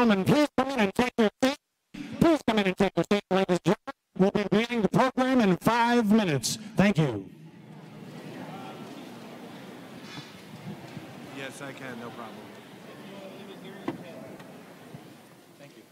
gentlemen, please come in and take your seat. Please come in and take your seat, ladies and gentlemen. We'll be beginning the program in 5 minutes. Thank you. Yes, I can. No problem. Thank you.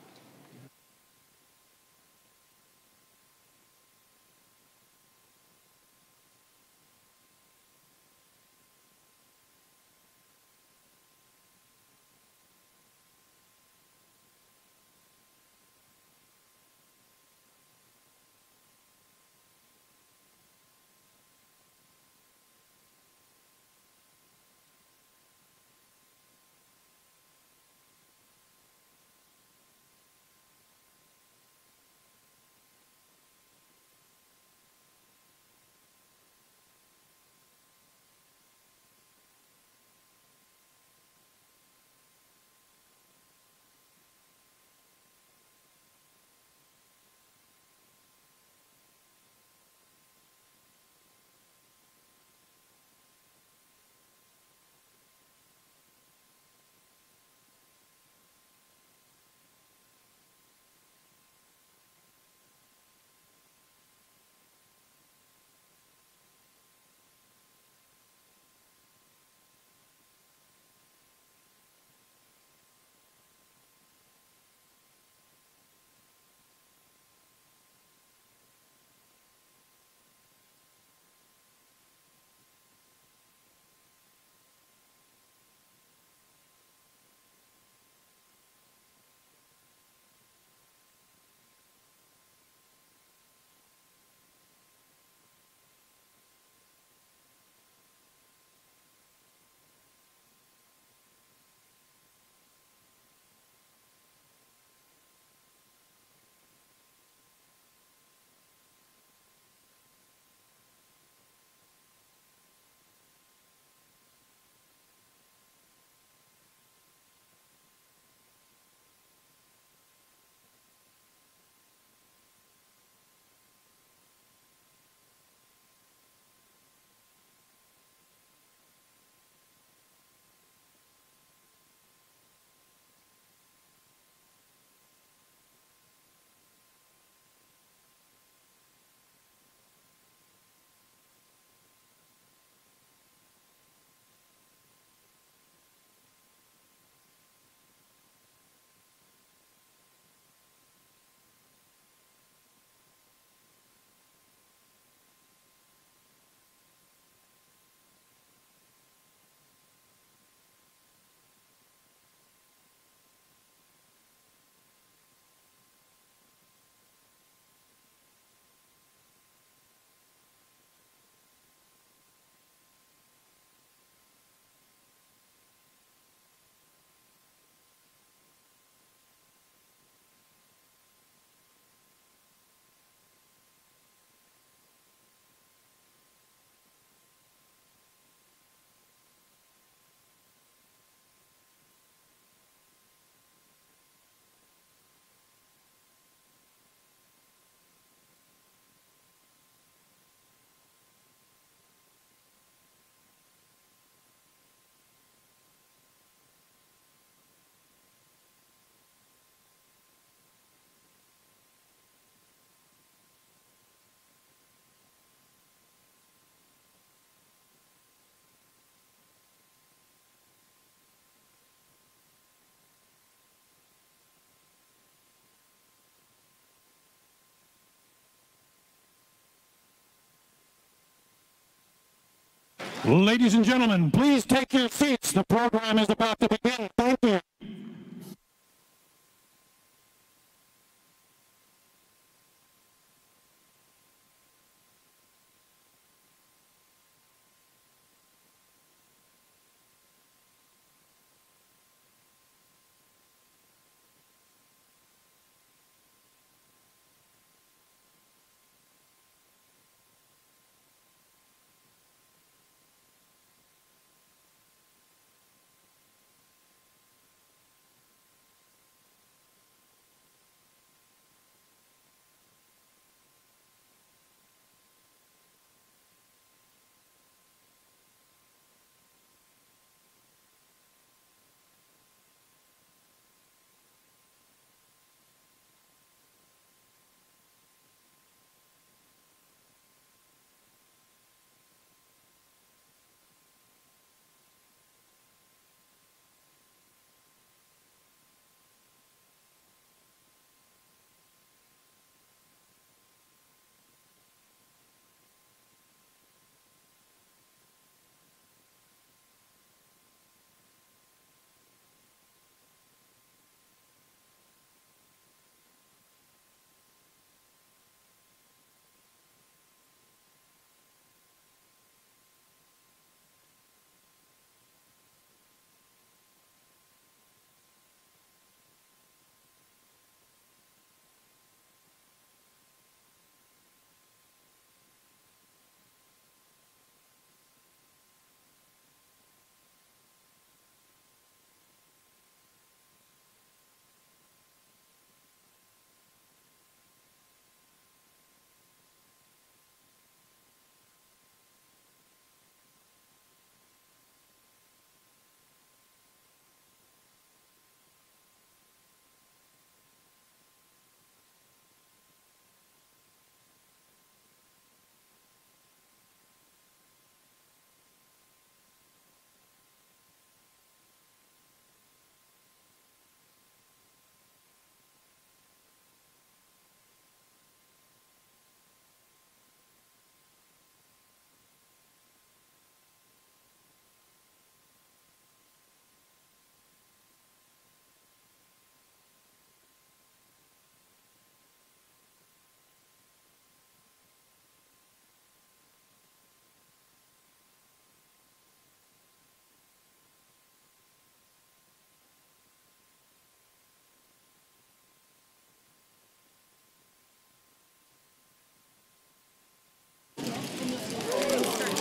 Ladies and gentlemen, please take your seats. The program is about to begin. Thank you.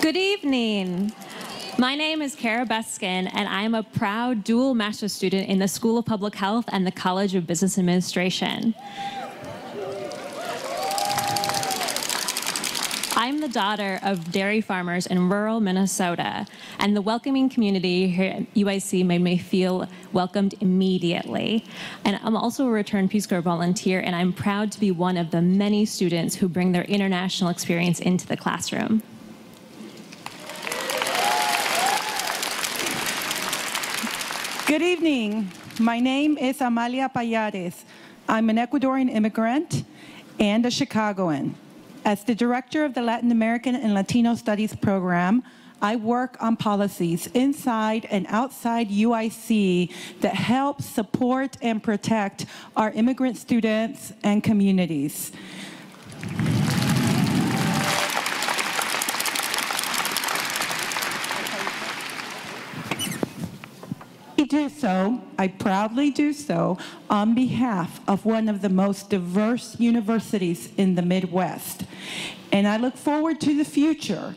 Good evening. My name is Kara Beskin, and I'm a proud dual master's student in the School of Public Health and the College of Business Administration. I'm the daughter of dairy farmers in rural Minnesota, and the welcoming community here at UIC made me feel welcomed immediately. And I'm also a returned Peace Corps volunteer, and I'm proud to be one of the many students who bring their international experience into the classroom. Good evening. My name is Amalia Payares. I'm an Ecuadorian immigrant and a Chicagoan. As the director of the Latin American and Latino Studies program, I work on policies inside and outside UIC that help support and protect our immigrant students and communities. I proudly do so on behalf of one of the most diverse universities in the Midwest. And I look forward to the future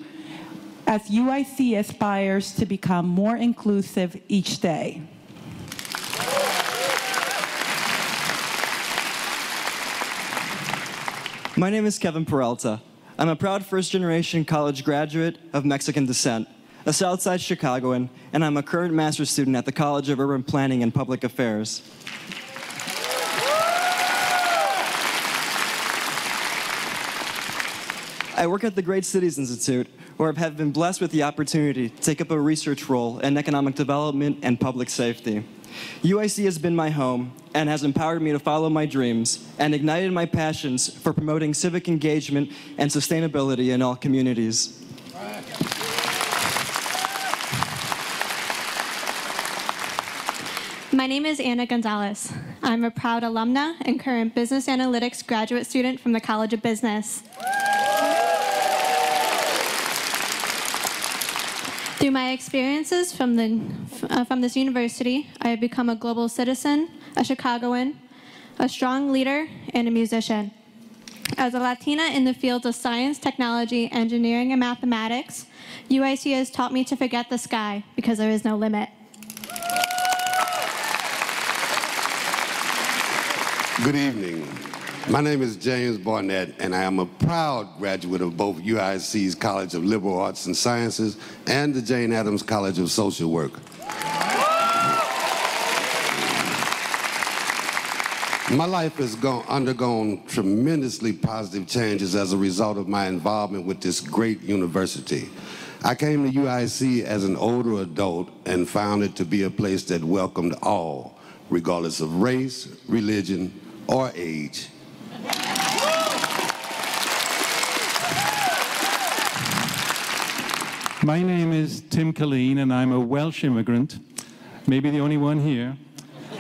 as UIC aspires to become more inclusive each day. My name is Kevin Peralta. I'm a proud first-generation college graduate of Mexican descent, a Southside Chicagoan, and I'm a current master's student at the College of Urban Planning and Public Affairs. I work at the Great Cities Institute, where I have been blessed with the opportunity to take up a research role in economic development and public safety. UIC has been my home and has empowered me to follow my dreams and ignited my passions for promoting civic engagement and sustainability in all communities. My name is Anna Gonzalez. I'm a proud alumna and current business analytics graduate student from the College of Business. Through my experiences from this university, I have become a global citizen, a Chicagoan, a strong leader, and a musician. As a Latina in the fields of science, technology, engineering, and mathematics, UIC has taught me to forget the sky because there is no limit. Good evening. My name is James Barnett, and I am a proud graduate of both UIC's College of Liberal Arts and Sciences and the Jane Addams College of Social Work. My life has undergone tremendously positive changes as a result of my involvement with this great university. I came to UIC as an older adult and found it to be a place that welcomed all, regardless of race, religion, or age. My name is Tim Colleen, and I'm a Welsh immigrant, maybe the only one here,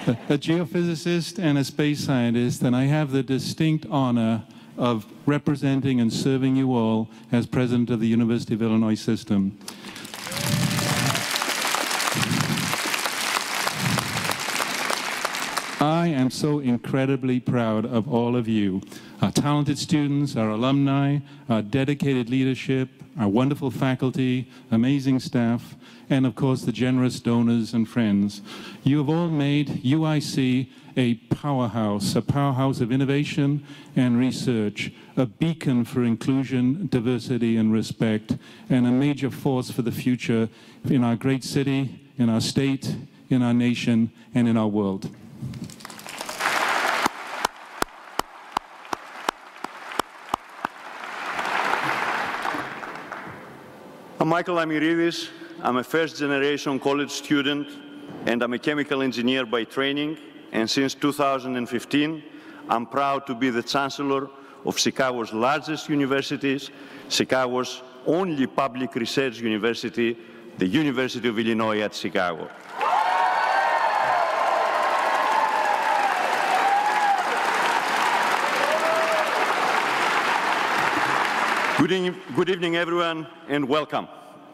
a geophysicist and a space scientist, and I have the distinct honor of representing and serving you all as president of the University of Illinois system. I am so incredibly proud of all of you, our talented students, our alumni, our dedicated leadership, our wonderful faculty, amazing staff, and of course the generous donors and friends. You have all made UIC a powerhouse of innovation and research, a beacon for inclusion, diversity, and respect, and a major force for the future in our great city, in our state, in our nation, and in our world. I'm Michael Amiridis. I'm a first-generation college student, and I'm a chemical engineer by training. And since 2015, I'm proud to be the chancellor of Chicago's largest universities, Chicago's only public research university, the University of Illinois at Chicago. Good evening, everyone, and welcome.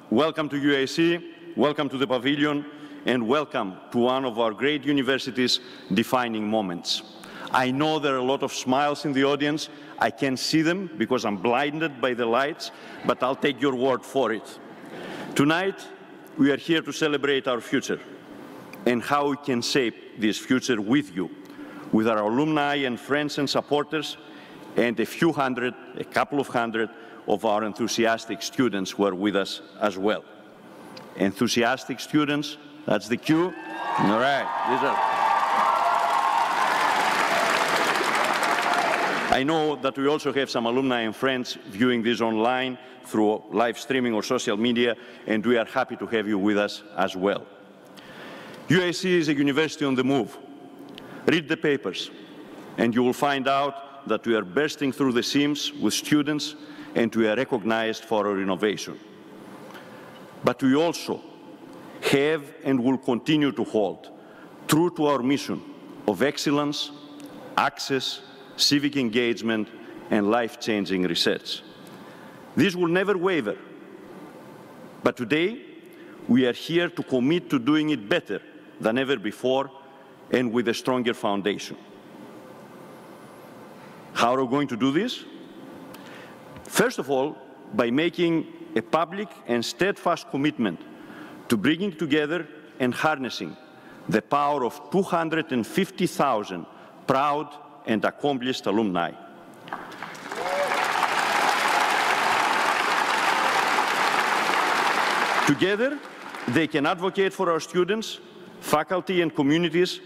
Welcome to UIC, welcome to the pavilion, and welcome to one of our great university's defining moments. I know there are a lot of smiles in the audience. I can't see them because I'm blinded by the lights, but I'll take your word for it. Tonight, we are here to celebrate our future and how we can shape this future with you, with our alumni and friends and supporters, and a couple of hundred of our enthusiastic students who are with us as well. Enthusiastic students, that's the cue. All right, these are. I know that we also have some alumni and friends viewing this online through live streaming or social media, and we are happy to have you with us as well. UIC is a university on the move. Read the papers, and you will find out that we are bursting through the seams with students, and we are recognized for our innovation. But we also have and will continue to hold true to our mission of excellence, access, civic engagement, and life-changing research. This will never waver. But today, we are here to commit to doing it better than ever before and with a stronger foundation. How are we going to do this? First of all, by making a public and steadfast commitment to bringing together and harnessing the power of 250,000 proud and accomplished alumni. Together, they can advocate for our students, faculty, and communities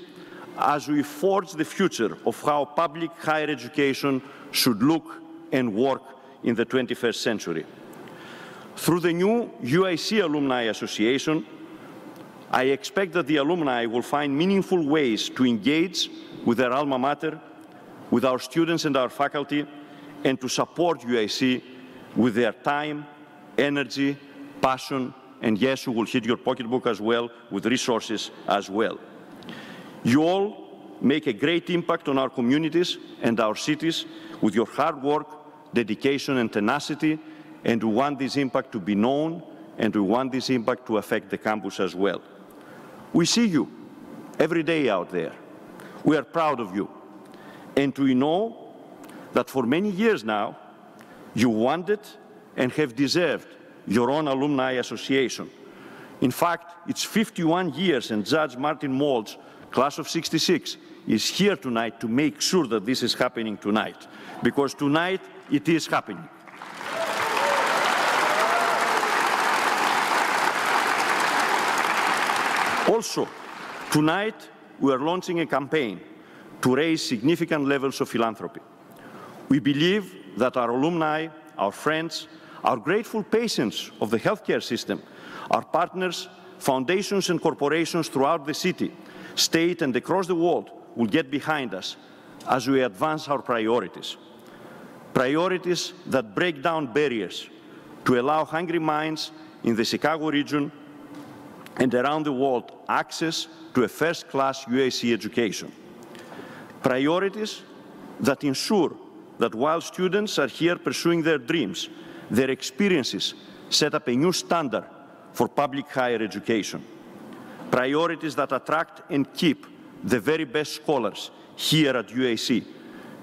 as we forge the future of how public higher education should look and work in the 21st century. Through the new UIC Alumni Association, I expect that the alumni will find meaningful ways to engage with their alma mater, with our students and our faculty, and to support UIC with their time, energy, passion, and yes, you will hit your pocketbook as well, with resources as well. You all make a great impact on our communities and our cities with your hard work, dedication, and tenacity, and we want this impact to be known, and we want this impact to affect the campus as well. We see you every day out there. We are proud of you. And we know that for many years now, you wanted and have deserved your own alumni association. In fact, it's 51 years, and Judge Martin Mold's class of '66 is here tonight to make sure that this is happening tonight, because tonight it is happening. Also, tonight we are launching a campaign to raise significant levels of philanthropy. We believe that our alumni, our friends, our grateful patients of the healthcare system, our partners, foundations and corporations throughout the city, state and across the world will get behind us as we advance our priorities. Priorities that break down barriers to allow hungry minds in the Chicago region and around the world access to a first-class UIC education. Priorities that ensure that while students are here pursuing their dreams, their experiences set up a new standard for public higher education. Priorities that attract and keep the very best scholars here at UIC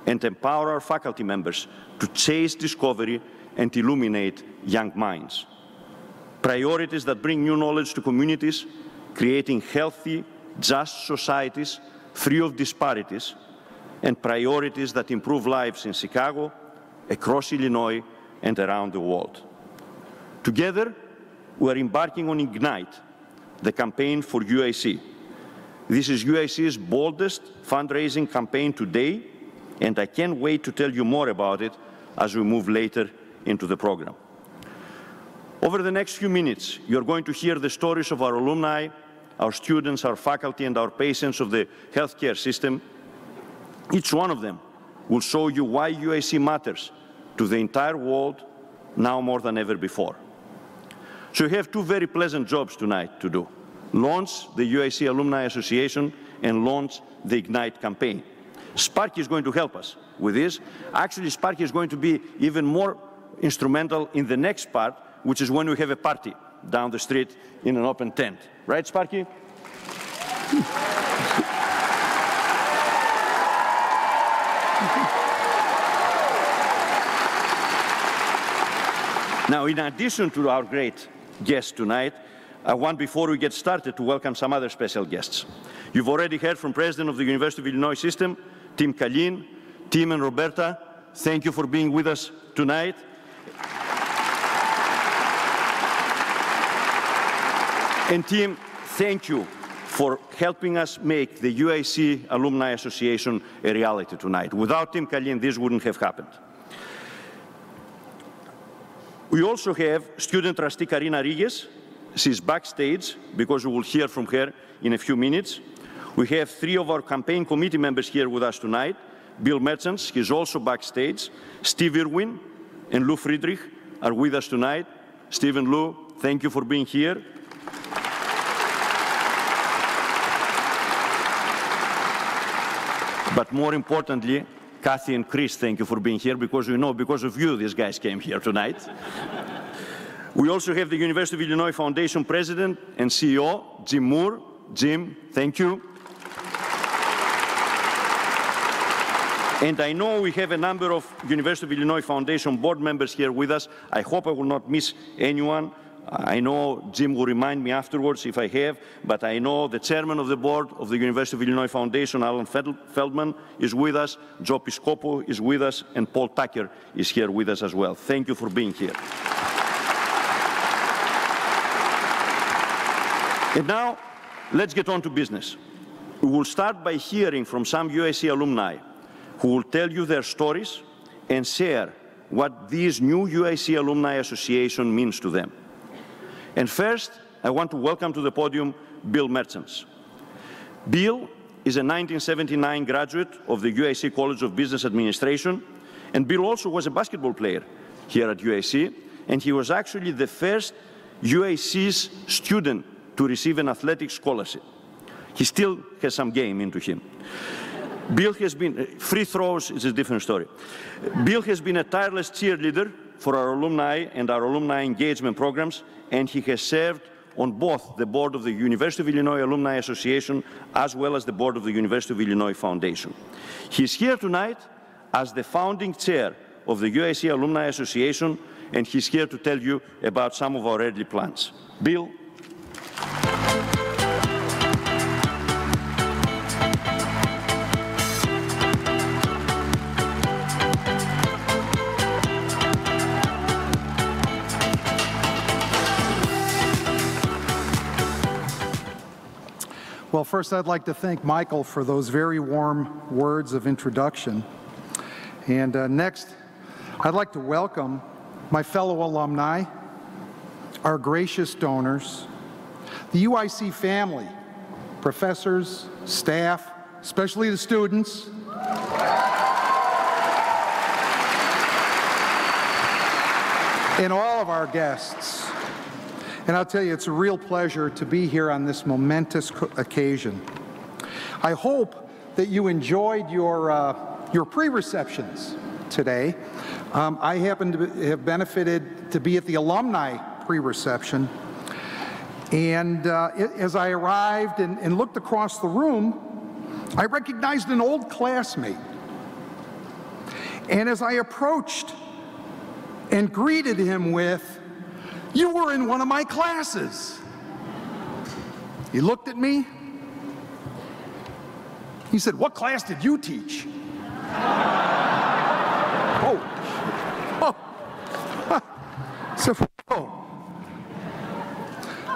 and empower our faculty members to chase discovery and illuminate young minds. Priorities that bring new knowledge to communities, creating healthy, just societies free of disparities, and priorities that improve lives in Chicago, across Illinois, and around the world. Together, we are embarking on Ignite, the campaign for UIC. This is UIC's boldest fundraising campaign to date, and I can't wait to tell you more about it as we move later into the program. Over the next few minutes, you're going to hear the stories of our alumni, our students, our faculty, and our patients of the healthcare system. Each one of them will show you why UIC matters to the entire world now more than ever before. So you have two very pleasant jobs tonight to do. Launch the UIC Alumni Association and launch the Ignite campaign. Sparky is going to help us with this. Actually, Sparky is going to be even more instrumental in the next part, which is when we have a party down the street in an open tent. Right, Sparky? Now, in addition to our great guests tonight, I want, before we get started, to welcome some other special guests. You've already heard from President of the University of Illinois System, Tim Kalin. Tim and Roberta, thank you for being with us tonight. And Tim, thank you for helping us make the UIC Alumni Association a reality tonight. Without Tim Kalin, this wouldn't have happened. We also have student trustee Karina Rigues. She's backstage because we will hear from her in a few minutes. We have 3 of our campaign committee members here with us tonight. Bill Merchants, he's also backstage. Steve Irwin and Lou Friedrich are with us tonight. Steve and Lou, thank you for being here. But more importantly, Kathy and Chris, thank you for being here, because we know because of you these guys came here tonight. We also have the University of Illinois Foundation President and CEO, Jim Moore. Jim, thank you. And I know we have a number of University of Illinois Foundation board members here with us. I hope I will not miss anyone. I know Jim will remind me afterwards if I have, but I know the chairman of the board of the University of Illinois Foundation, Alan Feldman, is with us, Joe Piscopo is with us, and Paul Tucker is here with us as well. Thank you for being here. And now, let's get on to business. We will start by hearing from some UIC alumni who will tell you their stories and share what this new UIC Alumni Association means to them. And first, I want to welcome to the podium Bill Merchants. Bill is a 1979 graduate of the UIC College of Business Administration, and Bill also was a basketball player here at UIC, and he was actually the first UIC's student to receive an athletic scholarship. He still has some game into him. Bill has been, free throws is a different story. Bill has been a tireless cheerleader for our alumni and our alumni engagement programs, and he has served on both the board of the University of Illinois Alumni Association as well as the board of the University of Illinois Foundation. He's here tonight as the founding chair of the UIC Alumni Association, and he's here to tell you about some of our early plans. Bill. Well, first I'd like to thank Michael for those very warm words of introduction. And next, I'd like to welcome my fellow alumni, our gracious donors, the UIC family, professors, staff, especially the students, and all of our guests. And I'll tell you, it's a real pleasure to be here on this momentous occasion. I hope that you enjoyed your pre-receptions today. I happen to have benefited to be at the alumni pre-reception. And as I arrived and looked across the room, I recognized an old classmate. And as I approached and greeted him with, "You were in one of my classes." He looked at me. He said, "What class did you teach?" So,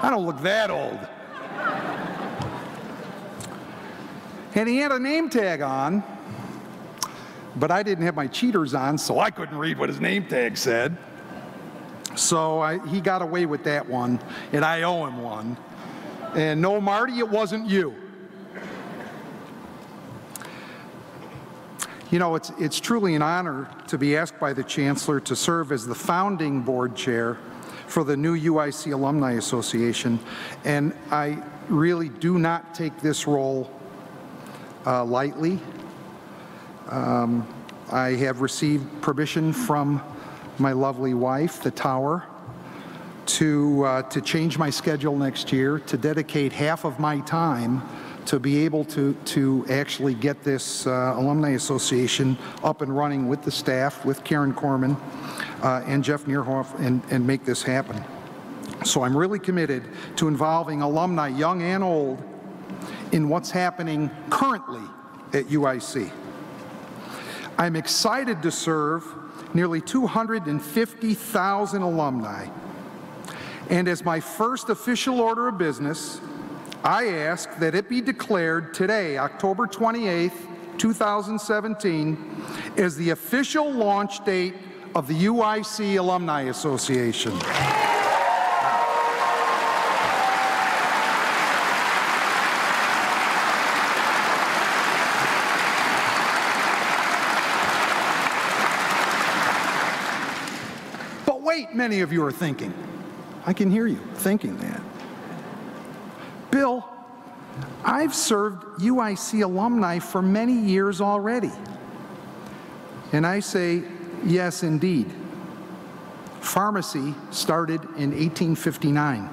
I don't look that old. And he had a name tag on, but I didn't have my cheaters on, so I couldn't read what his name tag said. So he got away with that one, and I owe him one. And no, Marty, it wasn't you. You know, it's truly an honor to be asked by the Chancellor to serve as the founding board chair for the new UIC Alumni Association, and I really do not take this role lightly. I have received permission from my lovely wife, the Tower, to change my schedule next year, to dedicate half of my time to be able to actually get this Alumni Association up and running with the staff, with Karen Corman and Jeff Neerhoff, and make this happen. So I'm really committed to involving alumni, young and old, in what's happening currently at UIC. I'm excited to serve nearly 250,000 alumni. And as my first official order of business, I ask that it be declared today, October 28th, 2017, as the official launch date of the UIC Alumni Association. But wait, many of you are thinking. I can hear you thinking that. Bill, I've served UIC alumni for many years already. And I say, yes, indeed. Pharmacy started in 1859.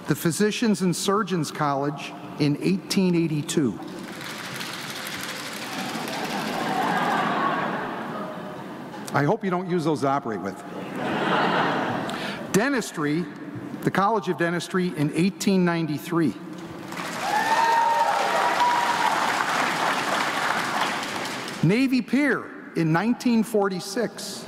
The Physicians and Surgeons College in 1882. I hope you don't use those to operate with. Dentistry, the College of Dentistry in 1893. Navy Pier in 1946.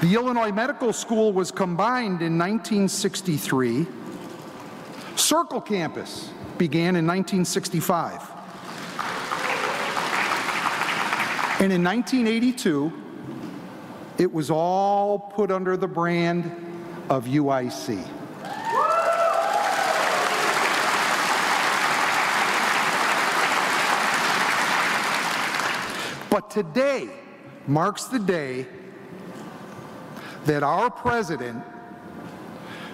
The Illinois Medical School was combined in 1963. Circle Campus began in 1965. And in 1982, it was all put under the brand of UIC. But today marks the day that our president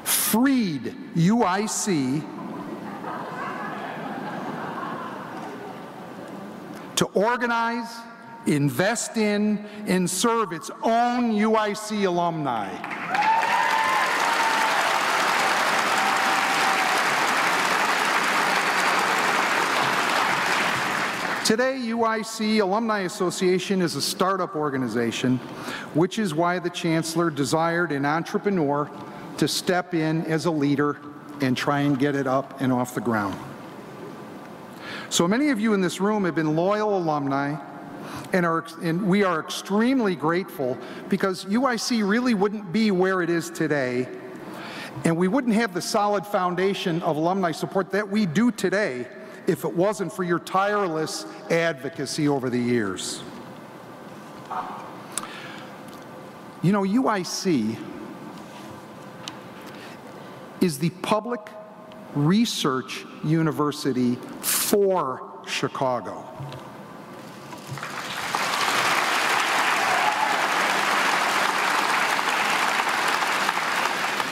freed UIC to organize, invest in, and serve its own UIC alumni. Today, UIC Alumni Association is a startup organization, which is why the Chancellor desired an entrepreneur to step in as a leader and try and get it up and off the ground. So many of you in this room have been loyal alumni, and we are extremely grateful because UIC really wouldn't be where it is today, and we wouldn't have the solid foundation of alumni support that we do today if it wasn't for your tireless advocacy over the years. You know, UIC is the public research university for Chicago.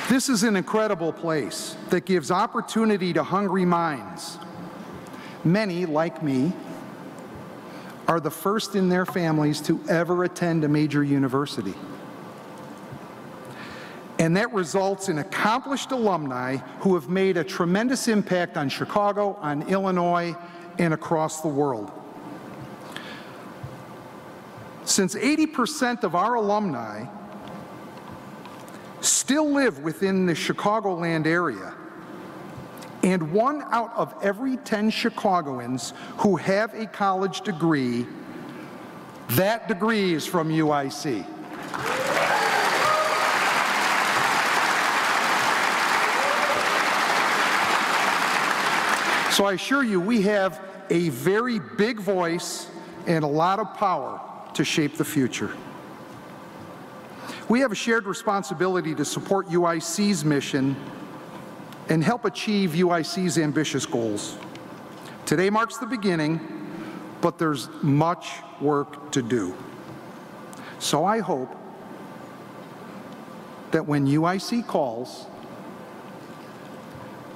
This is an incredible place that gives opportunity to hungry minds. Many, like me, are the first in their families to ever attend a major university. And that results in accomplished alumni who have made a tremendous impact on Chicago, on Illinois, and across the world. Since 80% of our alumni still live within the Chicagoland area, and 1 out of every 10 Chicagoans who have a college degree, that degree is from UIC. So I assure you, we have a very big voice and a lot of power to shape the future. We have a shared responsibility to support UIC's mission and help achieve UIC's ambitious goals. Today marks the beginning, but there's much work to do. So I hope that when UIC calls,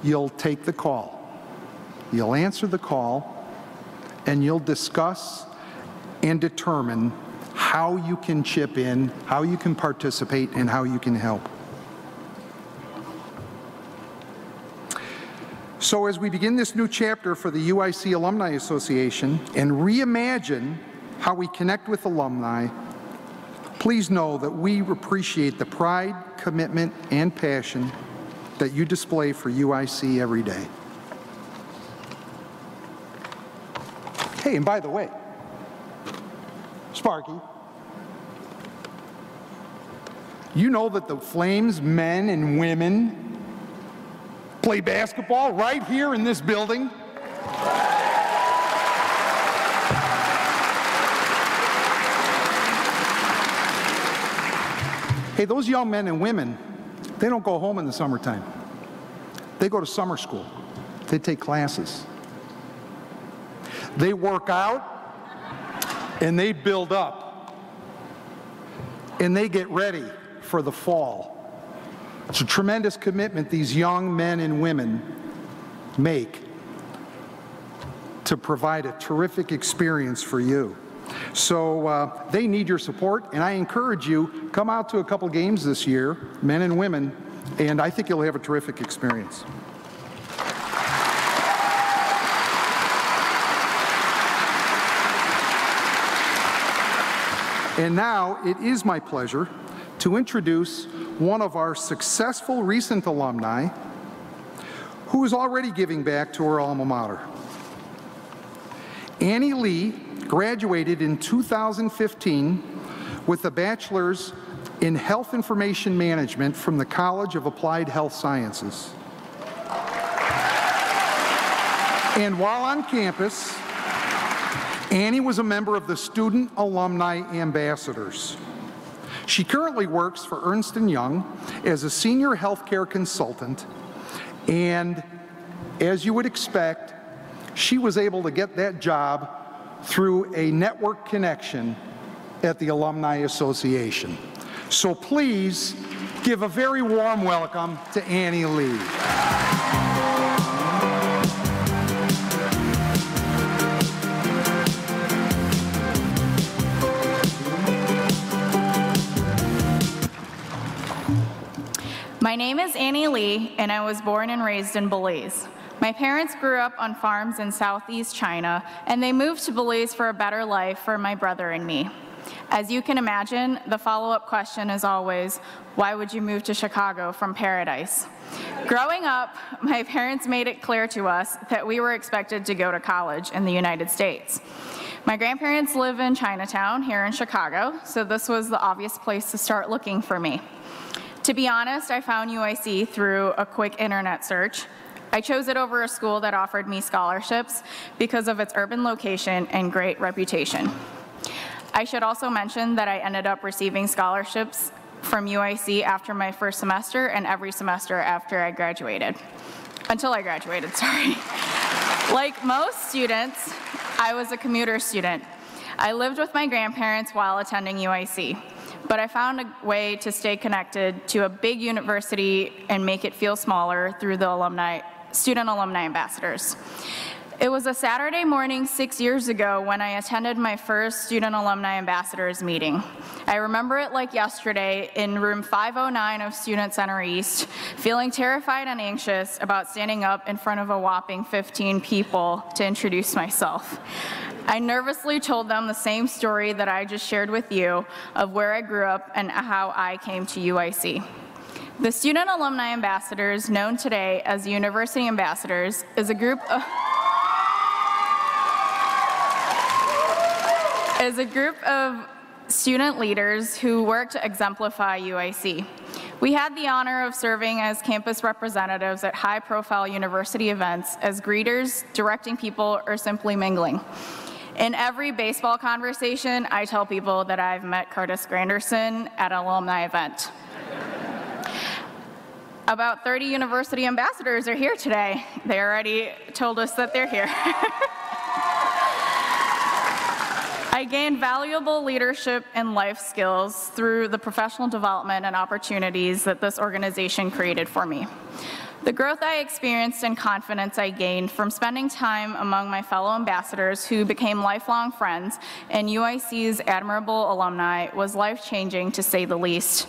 you'll take the call. You'll answer the call, and you'll discuss and determine how you can chip in, how you can participate, and how you can help. So as we begin this new chapter for the UIC Alumni Association and reimagine how we connect with alumni, please know that we appreciate the pride, commitment, and passion that you display for UIC every day. Hey, and by the way, Sparky, you know that the Flames men and women play basketball right here in this building? Hey, those young men and women, they don't go home in the summertime. They go to summer school. They take classes. They work out and they build up and they get ready for the fall. It's a tremendous commitment these young men and women make to provide a terrific experience for you. So they need your support, and I encourage you, come out to a couple games this year, men and women, and I think you'll have a terrific experience. And now it is my pleasure to introduce one of our successful recent alumni who is already giving back to her alma mater. Annie Lee graduated in 2015 with a bachelor's in Health Information Management from the College of Applied Health Sciences. And while on campus, Annie was a member of the Student Alumni Ambassadors. She currently works for Ernst & Young as a senior healthcare consultant, and as you would expect, she was able to get that job through a network connection at the Alumni Association. So please give a very warm welcome to Annie Lee. My name is Annie Lee, and I was born and raised in Belize. My parents grew up on farms in southeast China, and they moved to Belize for a better life for my brother and me. As you can imagine, the follow-up question is always, why would you move to Chicago from paradise? Growing up, my parents made it clear to us that we were expected to go to college in the United States. My grandparents live in Chinatown here in Chicago, so this was the obvious place to start looking for me. To be honest, I found UIC through a quick internet search. I chose it over a school that offered me scholarships because of its urban location and great reputation. I should also mention that I ended up receiving scholarships from UIC after my first semester and every semester after I graduated. Until I graduated, sorry. Like most students, I was a commuter student. I lived with my grandparents while attending UIC, but I found a way to stay connected to a big university and make it feel smaller through the student alumni ambassadors. It was a Saturday morning 6 years ago when I attended my first student alumni ambassadors meeting. I remember it like yesterday in room 509 of Student Center East, feeling terrified and anxious about standing up in front of a whopping 15 people to introduce myself. I nervously told them the same story that I just shared with you of where I grew up and how I came to UIC. The Student Alumni Ambassadors, known today as University Ambassadors, is a group of student leaders who work to exemplify UIC. We had the honor of serving as campus representatives at high-profile university events as greeters, directing people, or simply mingling. In every baseball conversation, I tell people that I've met Curtis Granderson at an alumni event. About 30 university ambassadors are here today. They already told us that they're here. I gained valuable leadership and life skills through the professional development and opportunities that this organization created for me. The growth I experienced and confidence I gained from spending time among my fellow ambassadors who became lifelong friends and UIC's admirable alumni was life-changing, to say the least.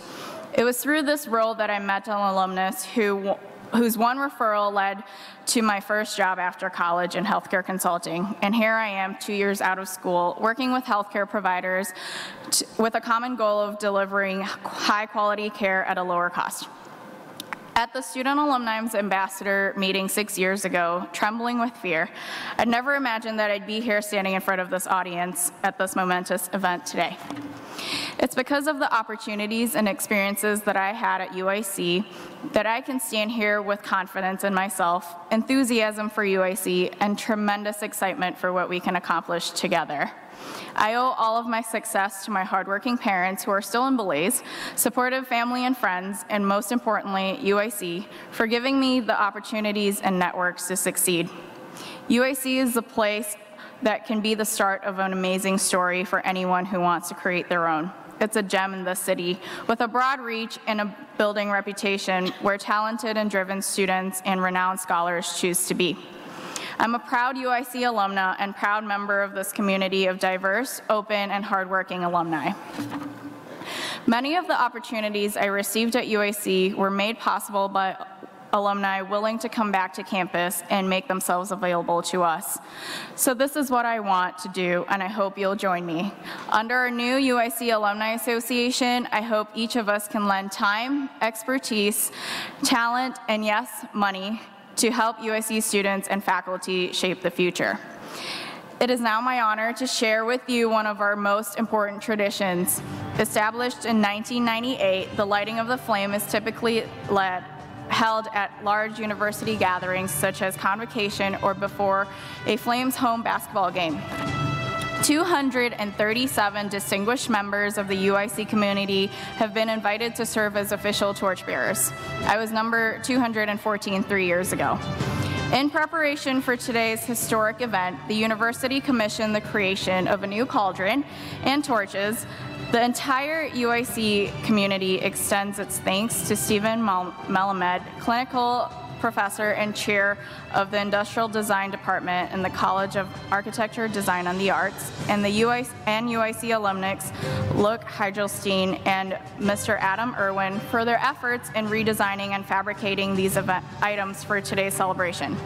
It was through this role that I met an alumnus who whose one referral led to my first job after college in healthcare consulting. And here I am, 2 years out of school, working with healthcare providers with a common goal of delivering high-quality care at a lower cost. At the Student Alumni's Ambassador meeting 6 years ago, trembling with fear, I'd never imagined that I'd be here standing in front of this audience at this momentous event today. It's because of the opportunities and experiences that I had at UIC that I can stand here with confidence in myself, enthusiasm for UIC, and tremendous excitement for what we can accomplish together. I owe all of my success to my hardworking parents who are still in Belize, supportive family and friends, and most importantly, UIC, for giving me the opportunities and networks to succeed. UIC is the place that can be the start of an amazing story for anyone who wants to create their own. It's a gem in the city with a broad reach and a building reputation where talented and driven students and renowned scholars choose to be. I'm a proud UIC alumna and proud member of this community of diverse, open, and hardworking alumni. Many of the opportunities I received at UIC were made possible by alumni willing to come back to campus and make themselves available to us. So this is what I want to do, and I hope you'll join me. Under our new UIC Alumni Association, I hope each of us can lend time, expertise, talent, and yes, money to help UIC students and faculty shape the future. It is now my honor to share with you one of our most important traditions. Established in 1998, the lighting of the flame is typically held at large university gatherings such as convocation or before a Flames home basketball game. 237 distinguished members of the UIC community have been invited to serve as official torchbearers. I was number 214 3 years ago. In preparation for today's historic event, the university commissioned the creation of a new cauldron and torches. The entire UIC community extends its thanks to Stephen Melamed, clinical professor and chair of the Industrial Design Department in the College of Architecture, Design, and the Arts, and the UIC alumnus Luke Heidelstein and Mr. Adam Irwin for their efforts in redesigning and fabricating these items for today's celebration.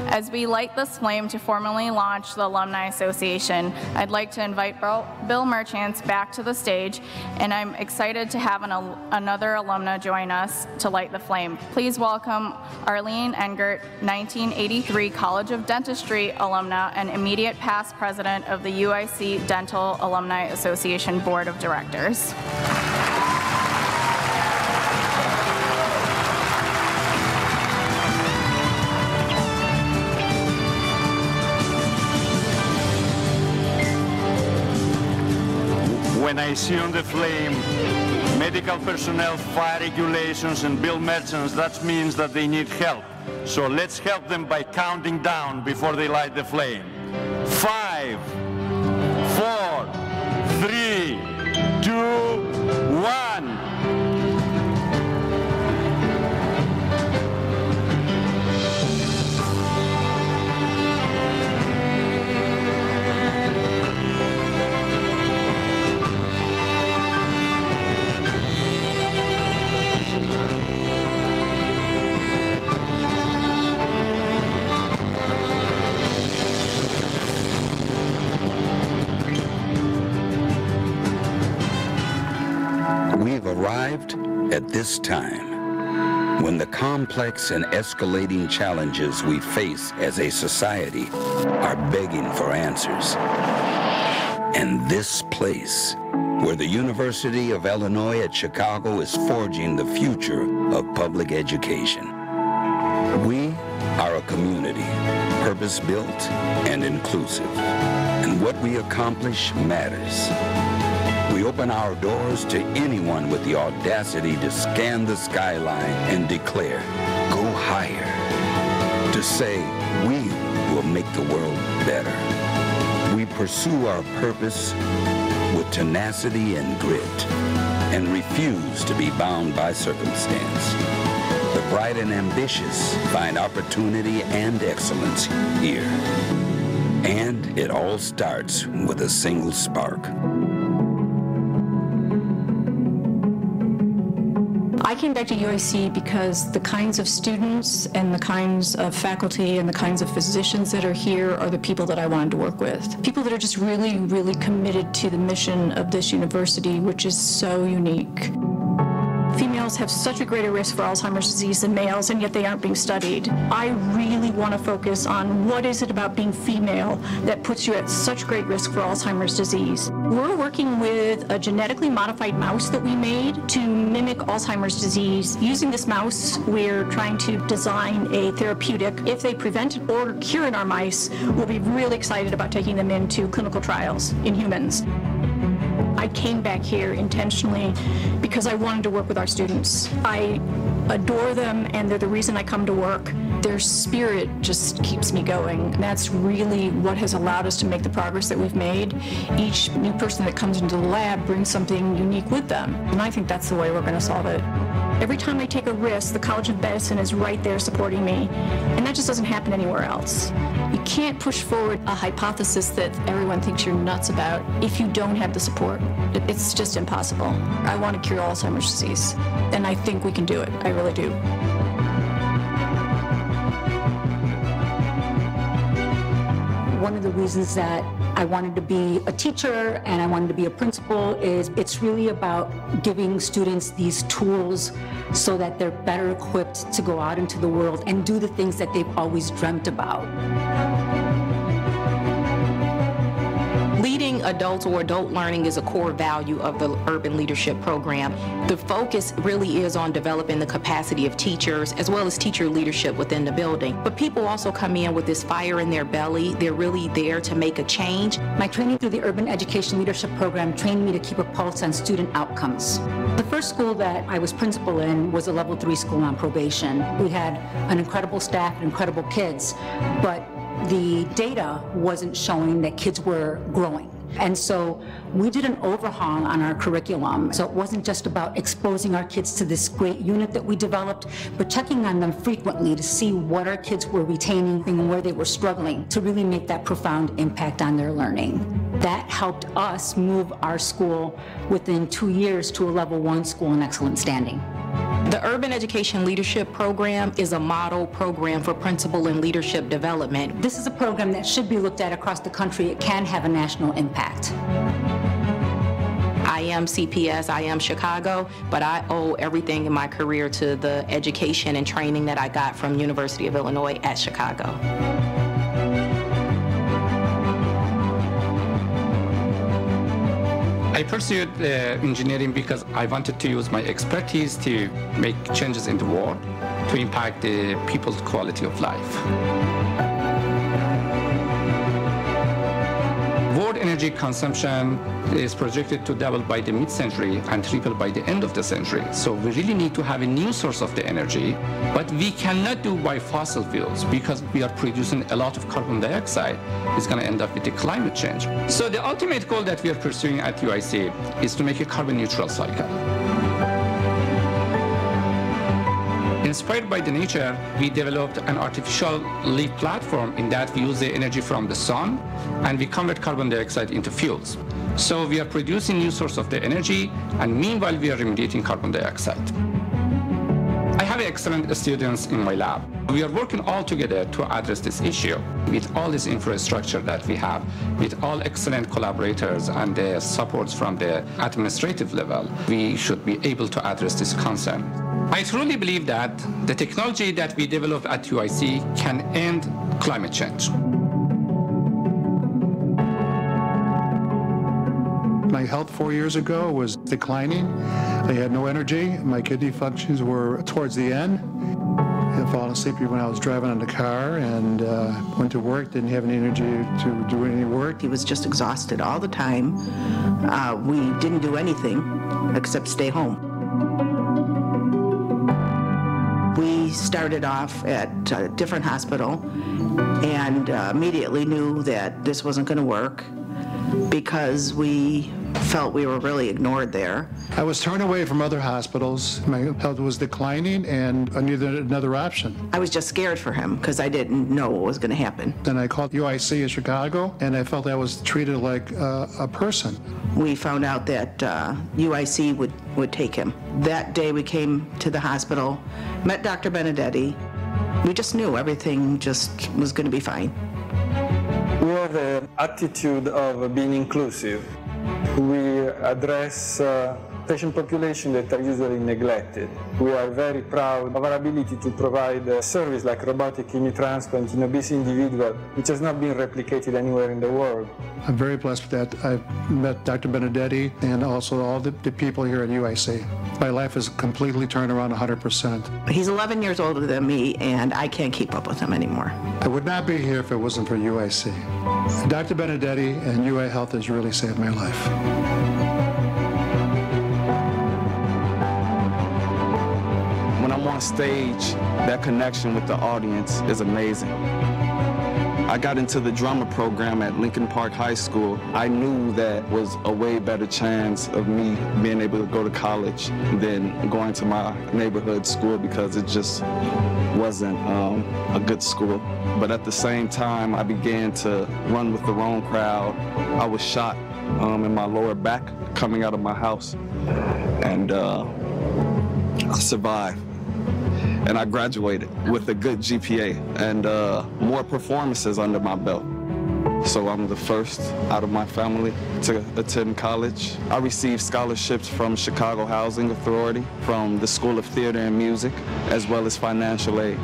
As we light this flame to formally launch the Alumni Association, I'd like to invite Bill Merchants back to the stage, and I'm excited to have another alumna join us to light the flame. Please welcome Arlene Engert, 1983 College of Dentistry alumna and immediate past president of the UIC Dental Alumni Association Board of Directors. When I see on the flame medical personnel, fire regulations, and Bill Merchants, that means that they need help. So let's help them by counting down before they light the flame. 5, 4, 3, 2, 1. We've arrived at this time when the complex and escalating challenges we face as a society are begging for answers. And this place, where the University of Illinois at Chicago is forging the future of public education. We are a community, purpose-built and inclusive, and what we accomplish matters. We open our doors to anyone with the audacity to scan the skyline and declare, go higher, to say, we will make the world better. We pursue our purpose with tenacity and grit and refuse to be bound by circumstance. The bright and ambitious find opportunity and excellence here. And it all starts with a single spark. I came back to UIC because the kinds of students and the kinds of faculty and the kinds of physicians that are here are the people that I wanted to work with. People that are just really, really committed to the mission of this university, which is so unique. Females have such a greater risk for Alzheimer's disease than males, and yet they aren't being studied. I really want to focus on what is it about being female that puts you at such great risk for Alzheimer's disease. We're working with a genetically modified mouse that we made to mimic Alzheimer's disease. Using this mouse, we're trying to design a therapeutic. If they prevent or cure in our mice, we'll be really excited about taking them into clinical trials in humans. I came back here intentionally because I wanted to work with our students. I adore them, and they're the reason I come to work. Their spirit just keeps me going. And that's really what has allowed us to make the progress that we've made. Each new person that comes into the lab brings something unique with them, and I think that's the way we're going to solve it. Every time I take a risk, the College of Medicine is right there supporting me, and that just doesn't happen anywhere else. You can't push forward a hypothesis that everyone thinks you're nuts about if you don't have the support. It's just impossible. I want to cure Alzheimer's disease, and I think we can do it. I really do. One of the reasons that I wanted to be a teacher and I wanted to be a principal is it's really about giving students these tools so that they're better equipped to go out into the world and do the things that they've always dreamt about. Leading adults or adult learning is a core value of the Urban Leadership Program. The focus really is on developing the capacity of teachers as well as teacher leadership within the building. But people also come in with this fire in their belly. They're really there to make a change. My training through the Urban Education Leadership Program trained me to keep a pulse on student outcomes. The first school that I was principal in was a level 3 school on probation. We had an incredible staff and incredible kids, but the data wasn't showing that kids were growing. And so we did an overhaul on our curriculum. So it wasn't just about exposing our kids to this great unit that we developed, but checking on them frequently to see what our kids were retaining and where they were struggling to really make that profound impact on their learning. That helped us move our school within 2 years to a level 1 school in excellent standing. The Urban Education Leadership Program is a model program for principal and leadership development. This is a program that should be looked at across the country. It can have a national impact. I am CPS, I am Chicago, but I owe everything in my career to the education and training that I got from University of Illinois at Chicago. I pursued engineering because I wanted to use my expertise to make changes in the world, to impact the people's quality of life. World energy consumption is projected to double by the mid-century and triple by the end of the century. So we really need to have a new source of the energy, but we cannot do by fossil fuels because we are producing a lot of carbon dioxide. It's going to end up with the climate change. So the ultimate goal that we are pursuing at UIC is to make a carbon neutral cycle. Inspired by the nature, we developed an artificial leaf platform in that we use the energy from the sun and we convert carbon dioxide into fuels. So we are producing new source of the energy, and meanwhile we are remediating carbon dioxide. I have excellent students in my lab. We are working all together to address this issue with all this infrastructure that we have, with all excellent collaborators and the supports from the administrative level. We should be able to address this concern. I truly believe that the technology that we develop at UIC can end climate change. My health 4 years ago was declining. I had no energy. My kidney functions were towards the end. I had fallen asleep when I was driving in the car and went to work, didn't have any energy to do any work. He was just exhausted all the time. We didn't do anything except stay home. We started off at a different hospital and immediately knew that this wasn't going to work because we felt we were really ignored there. I was turned away from other hospitals. My health was declining, and I needed another option. I was just scared for him because I didn't know what was going to happen. Then I called UIC in Chicago, and I felt I was treated like a person. We found out that UIC would take him. That day we came to the hospital, met Dr. Benedetti. We just knew everything just was going to be fine. We have an attitude of being inclusive. We address patient population that are usually neglected. We are very proud of our ability to provide a service like robotic kidney transplant in obese individuals, which has not been replicated anywhere in the world. I'm very blessed with that. I've met Dr. Benedetti and also all the people here at UIC. My life has completely turned around 100%. He's 11 years older than me, and I can't keep up with him anymore. I would not be here if it wasn't for UIC. Dr. Benedetti and UI Health has really saved my life. When I'm on stage, that connection with the audience is amazing. I got into the drama program at Lincoln Park High School. I knew that was a way better chance of me being able to go to college than going to my neighborhood school because it just wasn't a good school. But at the same time, I began to run with the wrong crowd. I was shot in my lower back coming out of my house, and I survived. And I graduated with a good GPA and more performances under my belt. So I'm the first out of my family to attend college. I received scholarships from Chicago Housing Authority, from the School of Theater and Music, as well as financial aid.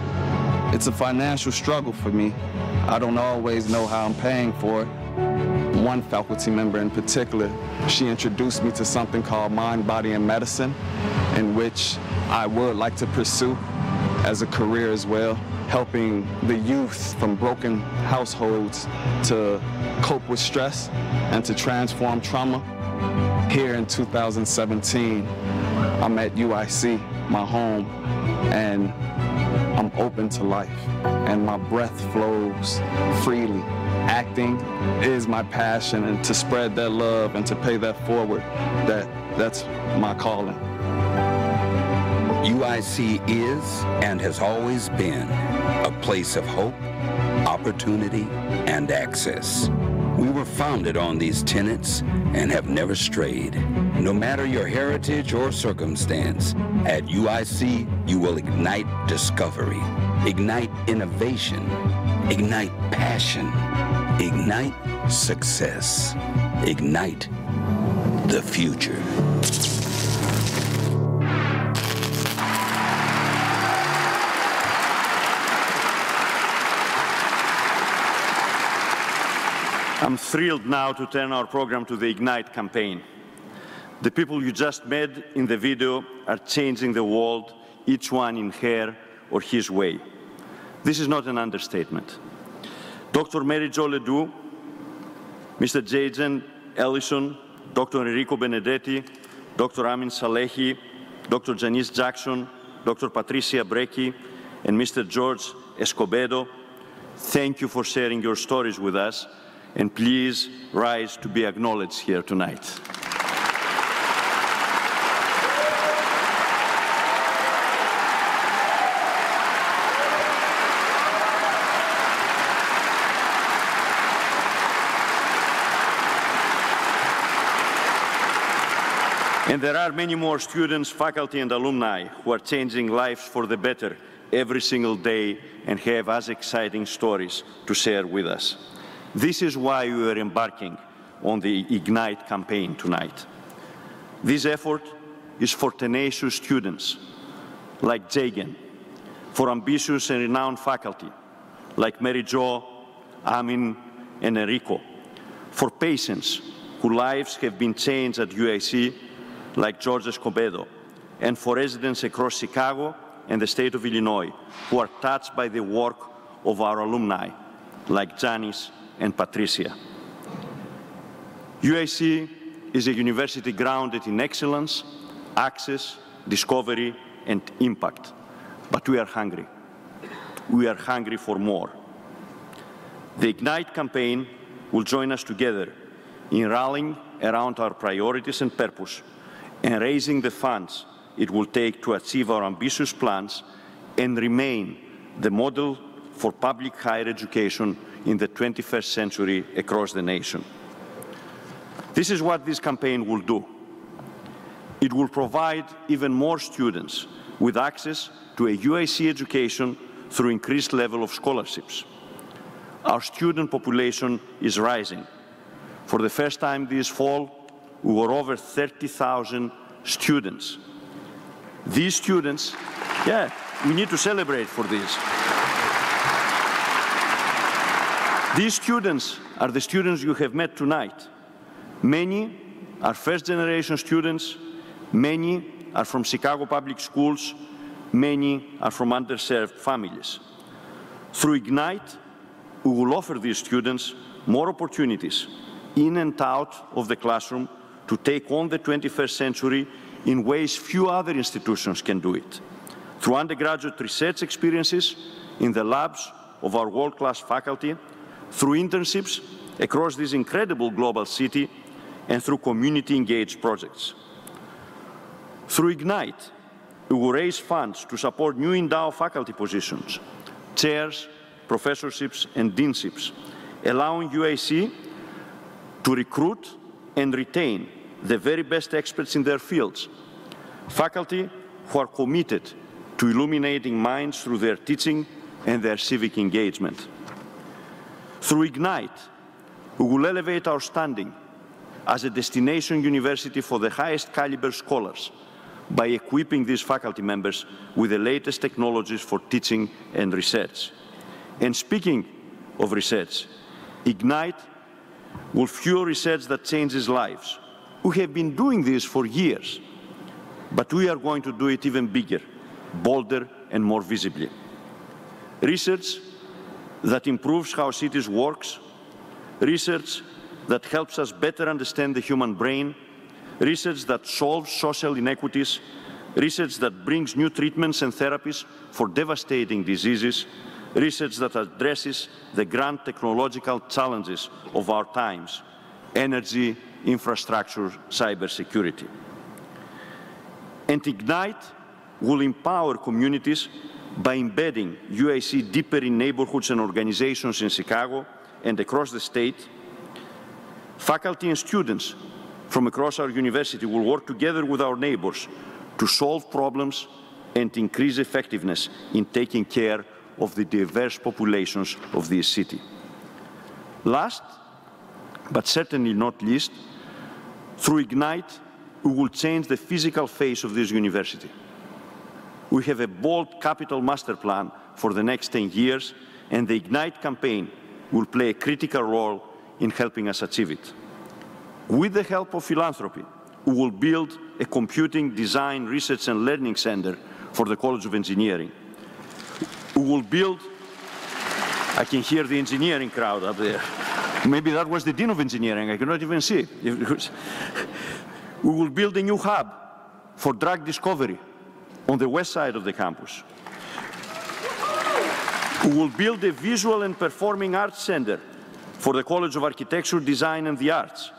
It's a financial struggle for me. I don't always know how I'm paying for it. One faculty member in particular, she introduced me to something called Mind, Body, and Medicine, in which I would like to pursue as a career as well, helping the youth from broken households to cope with stress and to transform trauma. Here in 2017, I'm at UIC, my home, and I'm open to life, and my breath flows freely. Acting is my passion, and to spread that love and to pay that forward, that's my calling. UIC is and has always been a place of hope, opportunity, and access. We were founded on these tenets and have never strayed. No matter your heritage or circumstance, at UIC, you will ignite discovery, ignite innovation, ignite passion, ignite success, ignite the future. I'm thrilled now to turn our program to the Ignite campaign. The people you just met in the video are changing the world, each one in her or his way. This is not an understatement. Dr. Mary Jo Ledoux, Mr. Jason Ellison, Dr. Enrico Benedetti, Dr. Amin Salehi, Dr. Janice Jackson, Dr. Patricia Brecchi, and Mr. George Escobedo, thank you for sharing your stories with us, and please rise to be acknowledged here tonight. And there are many more students, faculty, and alumni who are changing lives for the better every single day and have as exciting stories to share with us. This is why we are embarking on the Ignite campaign tonight. This effort is for tenacious students like Jagan, for ambitious and renowned faculty like Mary Jo, Amin, and Enrico, for patients whose lives have been changed at UIC like George Escobedo, and for residents across Chicago and the state of Illinois who are touched by the work of our alumni like Janice and Patricia. UIC is a university grounded in excellence, access, discovery, and impact. But we are hungry. We are hungry for more. The Ignite campaign will join us together in rallying around our priorities and purpose and raising the funds it will take to achieve our ambitious plans and remain the model for public higher education in the 21st century across the nation. This is what this campaign will do. It will provide even more students with access to a UIC education through increased level of scholarships. Our student population is rising. For the first time this fall, we were over 30,000 students. These students, yeah, we need to celebrate for this. These students are the students you have met tonight. Many are first-generation students, many are from Chicago public schools, many are from underserved families. Through Ignite, we will offer these students more opportunities in and out of the classroom to take on the 21st century in ways few other institutions can do it. Through undergraduate research experiences in the labs of our world-class faculty, through internships across this incredible global city, and through community-engaged projects. Through Ignite, we will raise funds to support new endowed faculty positions, chairs, professorships, and deanships, allowing UIC to recruit and retain the very best experts in their fields, faculty who are committed to illuminating minds through their teaching and their civic engagement. Through Ignite, we will elevate our standing as a destination university for the highest caliber scholars by equipping these faculty members with the latest technologies for teaching and research. And speaking of research, Ignite will fuel research that changes lives. We have been doing this for years, but we are going to do it even bigger, bolder, and more visibly. Research that improves how cities work, research that helps us better understand the human brain, research that solves social inequities, research that brings new treatments and therapies for devastating diseases, research that addresses the grand technological challenges of our times, energy, infrastructure, cybersecurity. And Ignite will empower communities by embedding UIC deeper in neighborhoods and organizations in Chicago and across the state. Faculty and students from across our university will work together with our neighbors to solve problems and increase effectiveness in taking care of the diverse populations of this city. Last, but certainly not least, through Ignite, we will change the physical face of this university. We have a bold capital master plan for the next 10 years, and the Ignite campaign will play a critical role in helping us achieve it. With the help of philanthropy, we will build a computing, design, research, and learning center for the College of Engineering. We will build, I can hear the engineering crowd up there. Maybe that was the Dean of Engineering, I cannot even see. We will build a new hub for drug discovery on the west side of the campus. We will build a visual and performing arts center for the College of Architecture, Design, and the Arts.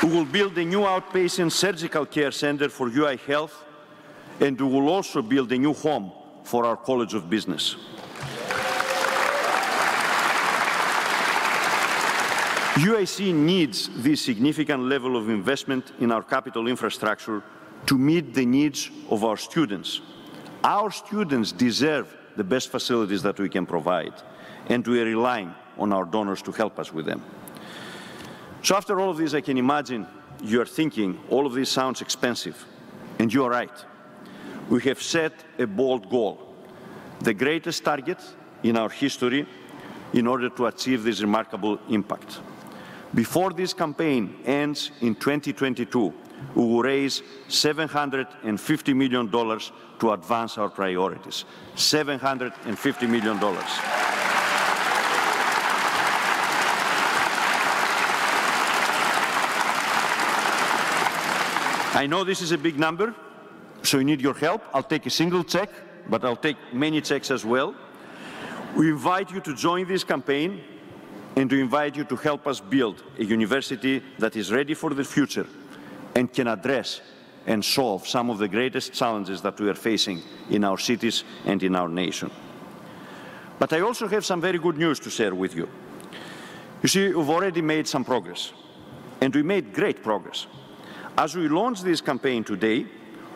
We will build a new outpatient surgical care center for UI Health, and we will also build a new home for our College of Business. UIC needs this significant level of investment in our capital infrastructure to meet the needs of our students. Our students deserve the best facilities that we can provide, and we are relying on our donors to help us with them. So after all of this, I can imagine you are thinking, all of this sounds expensive, and you are right. We have set a bold goal, the greatest target in our history, in order to achieve this remarkable impact. Before this campaign ends in 2022, we will raise $750 million to advance our priorities. $750 million. I know this is a big number, so you need your help. I'll take a single check, but I'll take many checks as well. We invite you to join this campaign and to invite you to help us build a university that is ready for the future and can address and solve some of the greatest challenges that we are facing in our cities and in our nation. But I also have some very good news to share with you. You see, we've already made some progress, and we made great progress. As we launch this campaign today,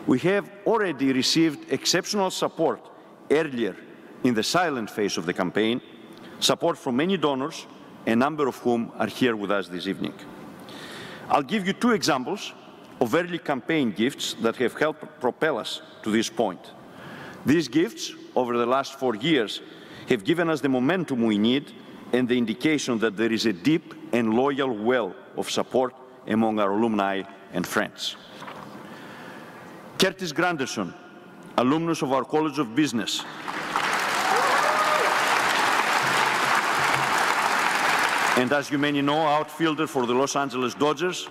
we have already received exceptional support earlier in the silent phase of the campaign, support from many donors, a number of whom are here with us this evening. I'll give you 2 examples of early campaign gifts that have helped propel us to this point. These gifts, over the last 4 years, have given us the momentum we need and the indication that there is a deep and loyal well of support among our alumni and friends. Curtis Granderson, alumnus of our College of Business, and as you many know, outfielder for the Los Angeles Dodgers,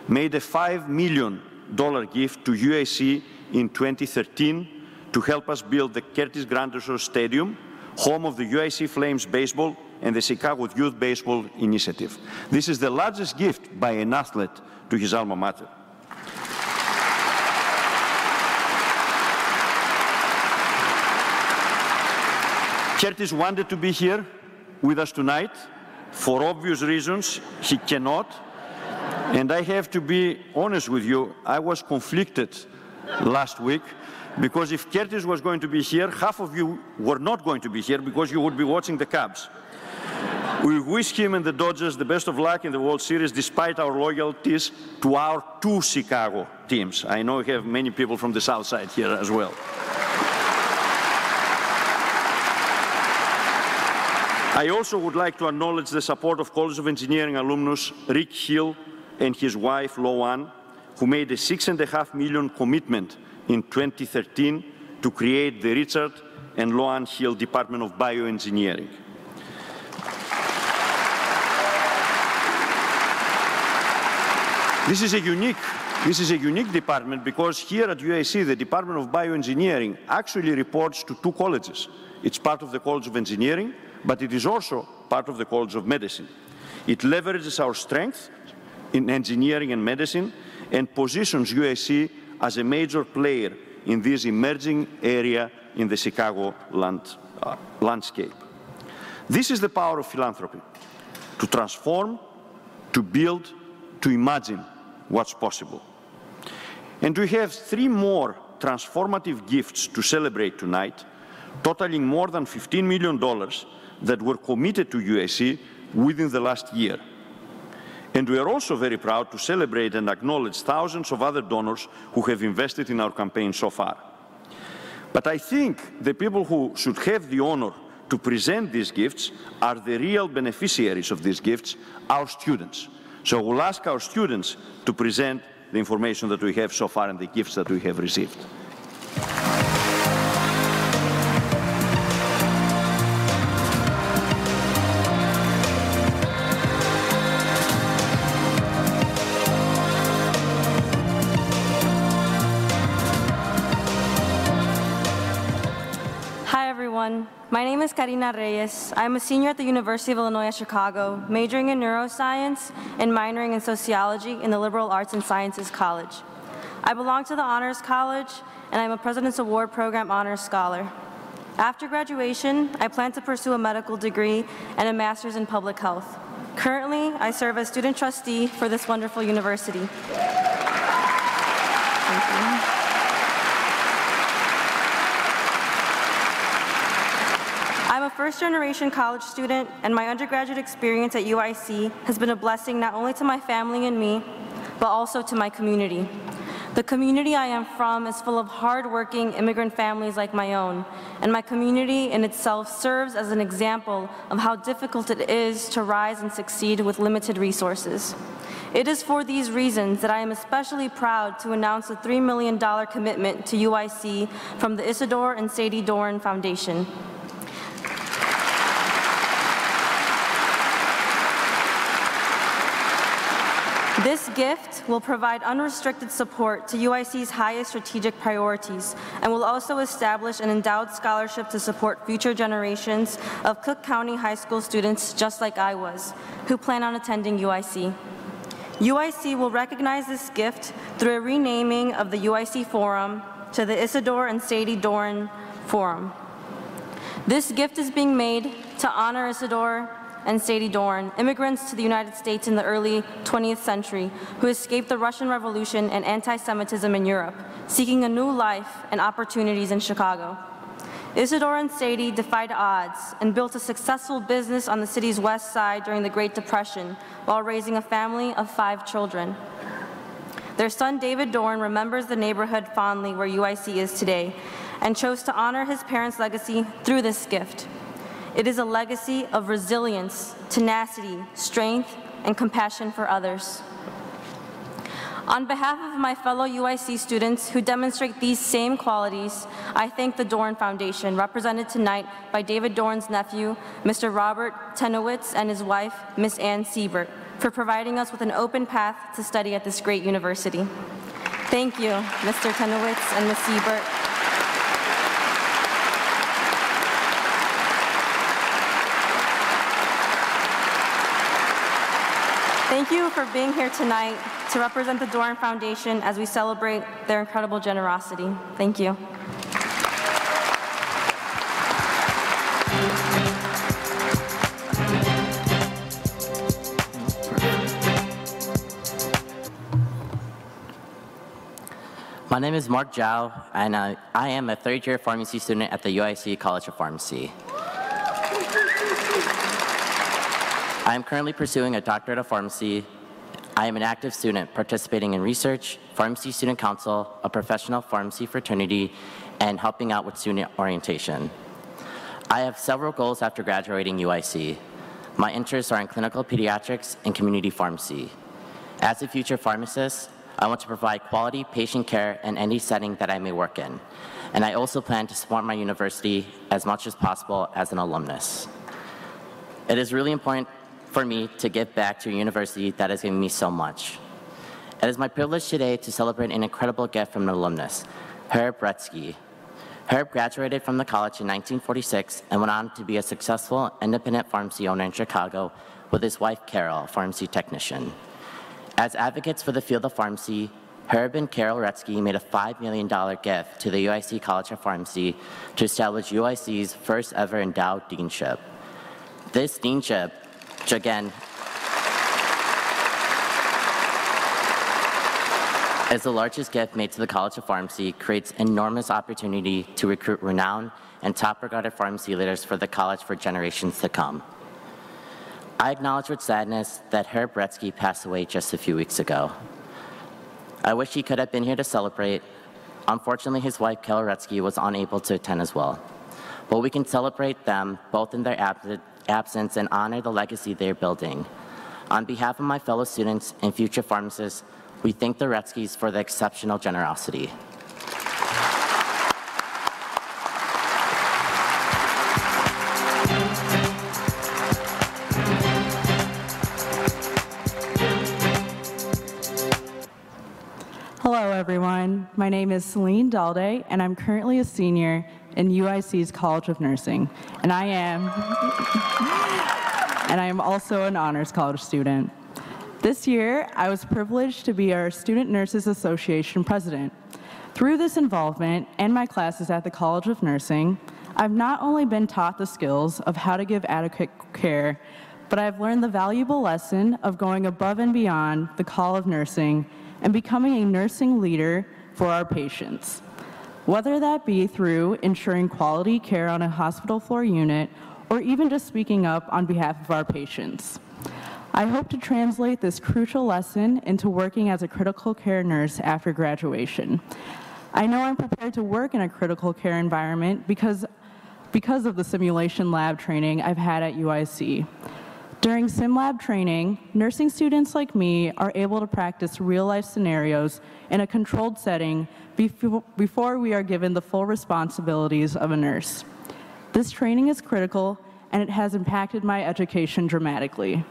made a $5 million gift to UIC in 2013 to help us build the Curtis Granderson Stadium, home of the UIC Flames baseball and the Chicago Youth Baseball Initiative. This is the largest gift by an athlete to his alma mater. Curtis wanted to be here with us tonight. For obvious reasons, he cannot. And I have to be honest with you, I was conflicted last week, because if Curtis was going to be here, half of you were not going to be here because you would be watching the Cubs. We wish him and the Dodgers the best of luck in the World Series, despite our loyalties to our 2 Chicago teams. I know we have many people from the South Side here as well. I also would like to acknowledge the support of College of Engineering alumnus Rick Hill and his wife, Loan, who made a $6.5 million commitment in 2013 to create the Richard and Loan Hill Department of Bioengineering. This is a unique department because here at UIC, the Department of Bioengineering actually reports to 2 colleges. It's part of the College of Engineering, but it is also part of the College of Medicine. It leverages our strength in engineering and medicine and positions UIC as a major player in this emerging area in the Chicago landscape. This is the power of philanthropy: to transform, to build, to imagine what's possible. And we have 3 more transformative gifts to celebrate tonight, totaling more than $15 million that were committed to UIC within the last year. And we are also very proud to celebrate and acknowledge thousands of other donors who have invested in our campaign so far. But I think the people who should have the honor to present these gifts are the real beneficiaries of these gifts, our students. So we'll ask our students to present the information that we have so far and the gifts that we have received. My name is Karina Reyes. I'm a senior at the University of Illinois at Chicago, majoring in neuroscience and minoring in sociology in the Liberal Arts and Sciences College. I belong to the Honors College, and I'm a President's Award Program Honors Scholar. After graduation, I plan to pursue a medical degree and a master's in public health. Currently, I serve as student trustee for this wonderful university. Thank you. I'm a first-generation college student, and my undergraduate experience at UIC has been a blessing not only to my family and me, but also to my community. The community I am from is full of hard-working immigrant families like my own, and my community in itself serves as an example of how difficult it is to rise and succeed with limited resources. It is for these reasons that I am especially proud to announce a $3 million commitment to UIC from the Isidore and Sadie Doran Foundation. This gift will provide unrestricted support to UIC's highest strategic priorities and will also establish an endowed scholarship to support future generations of Cook County High School students just like I was, who plan on attending UIC. UIC will recognize this gift through a renaming of the UIC Forum to the Isidore and Sadie Doran Forum. This gift is being made to honor Isidore and Sadie Doran, immigrants to the United States in the early 20th century who escaped the Russian Revolution and anti-Semitism in Europe, seeking a new life and opportunities in Chicago. Isidore and Sadie defied odds and built a successful business on the city's west side during the Great Depression while raising a family of 5 children. Their son David Doran remembers the neighborhood fondly where UIC is today and chose to honor his parents' legacy through this gift. It is a legacy of resilience, tenacity, strength, and compassion for others. On behalf of my fellow UIC students who demonstrate these same qualities, I thank the Doran Foundation, represented tonight by David Doran's nephew, Mr. Robert Tenowitz, and his wife, Ms. Ann Siebert, for providing us with an open path to study at this great university. Thank you, Mr. Tenowitz and Ms. Siebert. Thank you for being here tonight to represent the Doran Foundation as we celebrate their incredible generosity. Thank you. My name is Mark Zhao, and I am a third-year pharmacy student at the UIC College of Pharmacy. I am currently pursuing a doctorate of pharmacy. I am an active student participating in research, pharmacy student council, a professional pharmacy fraternity, and helping out with student orientation. I have several goals after graduating UIC. My interests are in clinical pediatrics and community pharmacy. As a future pharmacist, I want to provide quality patient care in any setting that I may work in. And I also plan to support my university as much as possible as an alumnus. It is really important for me to give back to a university that has given me so much. It is my privilege today to celebrate an incredible gift from an alumnus, Herb Retzky. Herb graduated from the college in 1946 and went on to be a successful independent pharmacy owner in Chicago with his wife, Carol, a pharmacy technician. As advocates for the field of pharmacy, Herb and Carol Retzky made a $5 million gift to the UIC College of Pharmacy to establish UIC's first ever endowed deanship. This deanship, which again is the largest gift made to the College of Pharmacy, creates enormous opportunity to recruit renowned and top-regarded pharmacy leaders for the college for generations to come. I acknowledge with sadness that Herb Retzky passed away just a few weeks ago. I wish he could have been here to celebrate. Unfortunately, his wife, Carol Retzky, was unable to attend as well. But we can celebrate them both in their absence and honor the legacy they're building. On behalf of my fellow students and future pharmacists, we thank the Retzkys for their exceptional generosity. Hello, everyone. My name is Celine Dalday, and I'm currently a senior in UIC's College of Nursing, and I am also an honors college student. This year, I was privileged to be our Student Nurses Association president. Through this involvement and my classes at the College of Nursing, I've not only been taught the skills of how to give adequate care, but I've learned the valuable lesson of going above and beyond the call of nursing and becoming a nursing leader for our patients. Whether that be through ensuring quality care on a hospital floor unit or even just speaking up on behalf of our patients. I hope to translate this crucial lesson into working as a critical care nurse after graduation. I know I'm prepared to work in a critical care environment because of the simulation lab training I've had at UIC. During SimLab training, nursing students like me are able to practice real-life scenarios in a controlled setting before we are given the full responsibilities of a nurse. This training is critical, and it has impacted my education dramatically.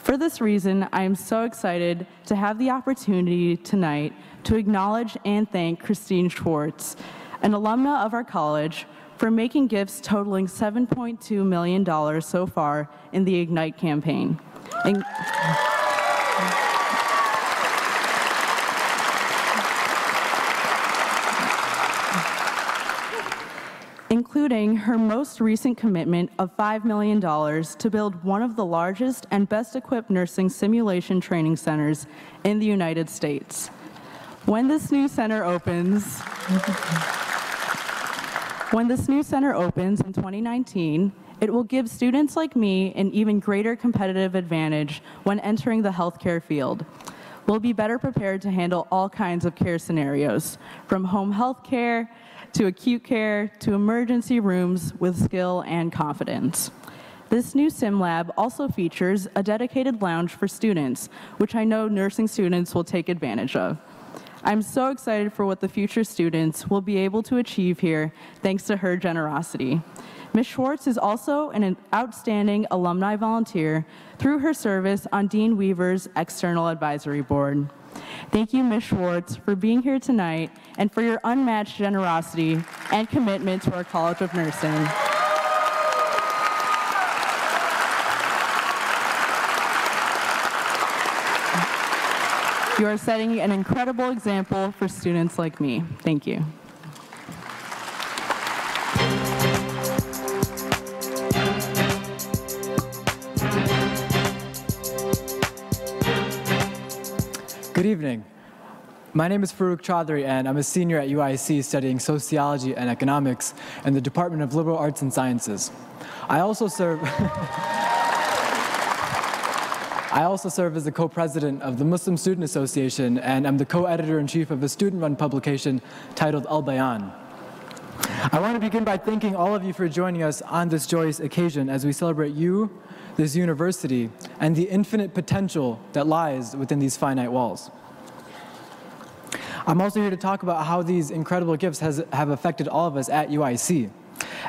For this reason, I am so excited to have the opportunity tonight to acknowledge and thank Christine Schwartz, an alumna of our college, for making gifts totaling $7.2 million so far in the Ignite campaign. Including her most recent commitment of $5 million to build one of the largest and best equipped nursing simulation training centers in the United States. When this new center opens in 2019, it will give students like me an even greater competitive advantage when entering the healthcare field. We'll be better prepared to handle all kinds of care scenarios, from home health care to acute care to emergency rooms with skill and confidence. This new sim lab also features a dedicated lounge for students, which I know nursing students will take advantage of. I'm so excited for what the future students will be able to achieve here thanks to her generosity. Ms. Schwartz is also an outstanding alumni volunteer through her service on Dean Weaver's External Advisory Board. Thank you, Ms. Schwartz, for being here tonight and for your unmatched generosity and commitment to our College of Nursing. You are setting an incredible example for students like me. Thank you. Good evening. My name is Farouk Chaudhry, and I'm a senior at UIC studying sociology and economics in the Department of Liberal Arts and Sciences. I also serve as the co-president of the Muslim Student Association, and I'm the co-editor-in-chief of a student-run publication titled Al Bayan. I want to begin by thanking all of you for joining us on this joyous occasion as we celebrate you, this university, and the infinite potential that lies within these finite walls. I'm also here to talk about how these incredible gifts have affected all of us at UIC.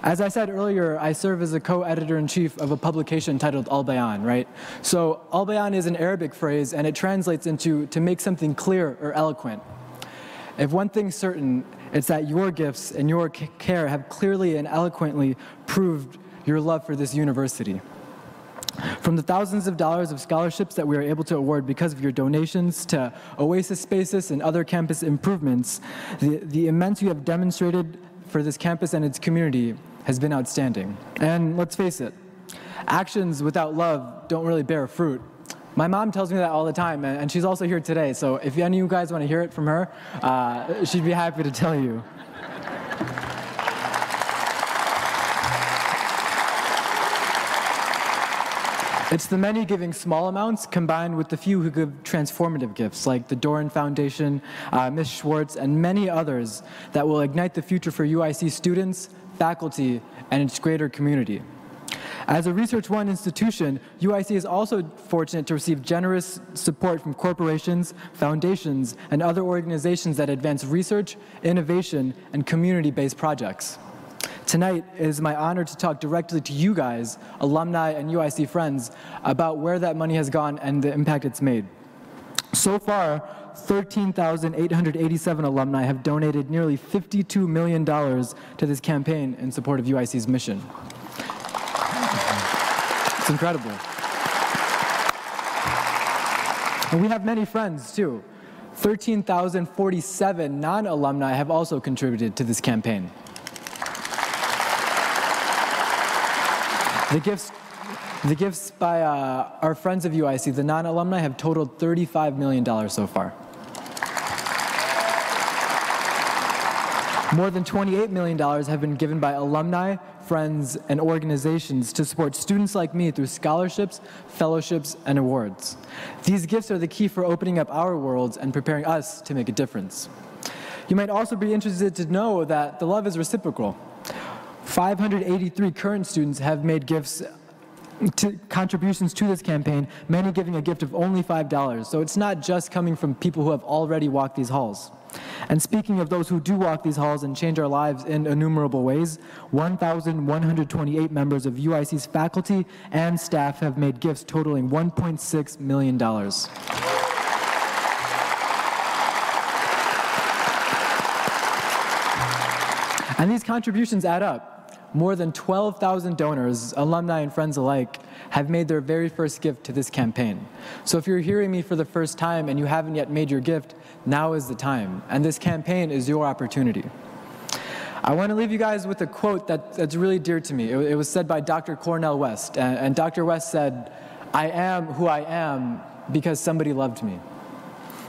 As I said earlier, I serve as a co-editor-in-chief of a publication titled Al Bayan, right? So Al Bayan is an Arabic phrase, and it translates into to make something clear or eloquent. If one thing's certain, it's that your gifts and your care have clearly and eloquently proved your love for this university. From the thousands of dollars of scholarships that we are able to award because of your donations to Oasis spaces and other campus improvements, the immense you have demonstrated for this campus and its community has been outstanding. And let's face it, actions without love don't really bear fruit. My mom tells me that all the time, and she's also here today, so if any of you guys want to hear it from her, she'd be happy to tell you. It's the many giving small amounts combined with the few who give transformative gifts, like the Doran Foundation, Ms. Schwartz, and many others that will ignite the future for UIC students, faculty, and its greater community. As a Research One institution, UIC is also fortunate to receive generous support from corporations, foundations, and other organizations that advance research, innovation, and community-based projects. Tonight, it is my honor to talk directly to you guys, alumni and UIC friends, about where that money has gone and the impact it's made. So far, 13,887 alumni have donated nearly $52 million to this campaign in support of UIC's mission. It's incredible. And we have many friends, too. 13,047 non-alumni have also contributed to this campaign. The gifts by our friends of UIC, the non-alumni, have totaled $35 million so far. More than $28 million have been given by alumni, friends, and organizations to support students like me through scholarships, fellowships, and awards. These gifts are the key for opening up our worlds and preparing us to make a difference. You might also be interested to know that the love is reciprocal. 583 current students have made gifts contributions to this campaign, many giving a gift of only $5. So it's not just coming from people who have already walked these halls. And speaking of those who do walk these halls and change our lives in innumerable ways, 1,128 members of UIC's faculty and staff have made gifts totaling $1.6 million. And these contributions add up. More than 12,000 donors, alumni and friends alike, have made their very first gift to this campaign. So if you're hearing me for the first time and you haven't yet made your gift, now is the time. And this campaign is your opportunity. I want to leave you guys with a quote that's really dear to me. It was said by Dr. Cornel West. And Dr. West said, "I am who I am because somebody loved me."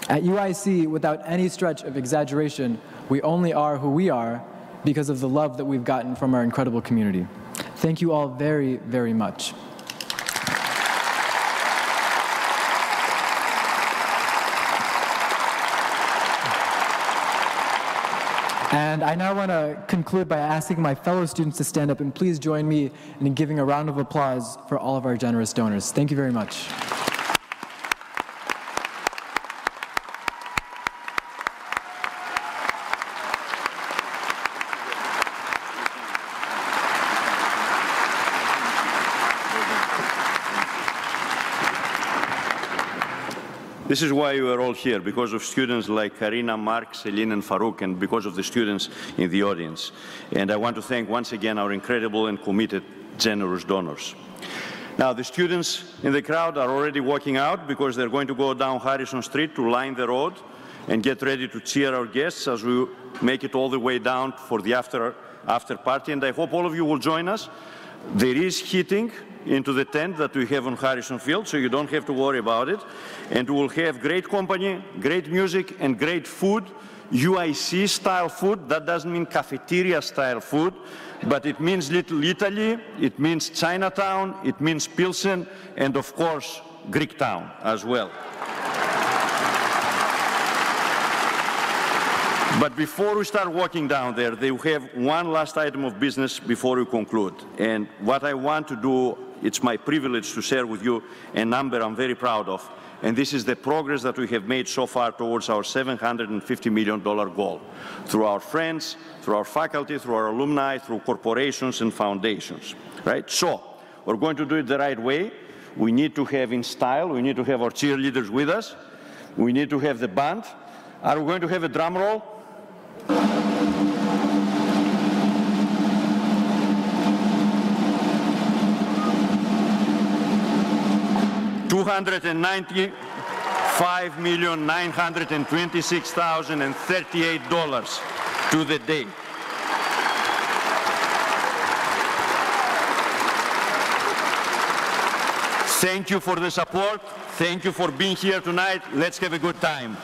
At UIC, without any stretch of exaggeration, we only are who we are because of the love that we've gotten from our incredible community. Thank you all very, very much. And I now want to conclude by asking my fellow students to stand up and please join me in giving a round of applause for all of our generous donors. Thank you very much. This is why we are all here, because of students like Karina, Mark, Celine, and Farouk, and because of the students in the audience. And I want to thank once again our incredible and committed, generous donors. Now, the students in the crowd are already walking out because they're going to go down Harrison Street to line the road and get ready to cheer our guests as we make it all the way down for the after party. And I hope all of you will join us. There is heating into the tent that we have on Harrison Field, so you don't have to worry about it. And we will have great company, great music, and great food, UIC-style food. That doesn't mean cafeteria-style food, but it means Little Italy, it means Chinatown, it means Pilsen, and of course, Greek Town as well. But before we start walking down there, they have one last item of business before we conclude. And what I want to do, it's my privilege to share with you a number I'm very proud of. And this is the progress that we have made so far towards our $750 million goal. Through our friends, through our faculty, through our alumni, through corporations and foundations, right? So, we're going to do it the right way. We need to have in style, we need to have our cheerleaders with us. We need to have the band. Are we going to have a drum roll? $295,926,038 to the date. Thank you for the support. Thank you for being here tonight. Let's have a good time.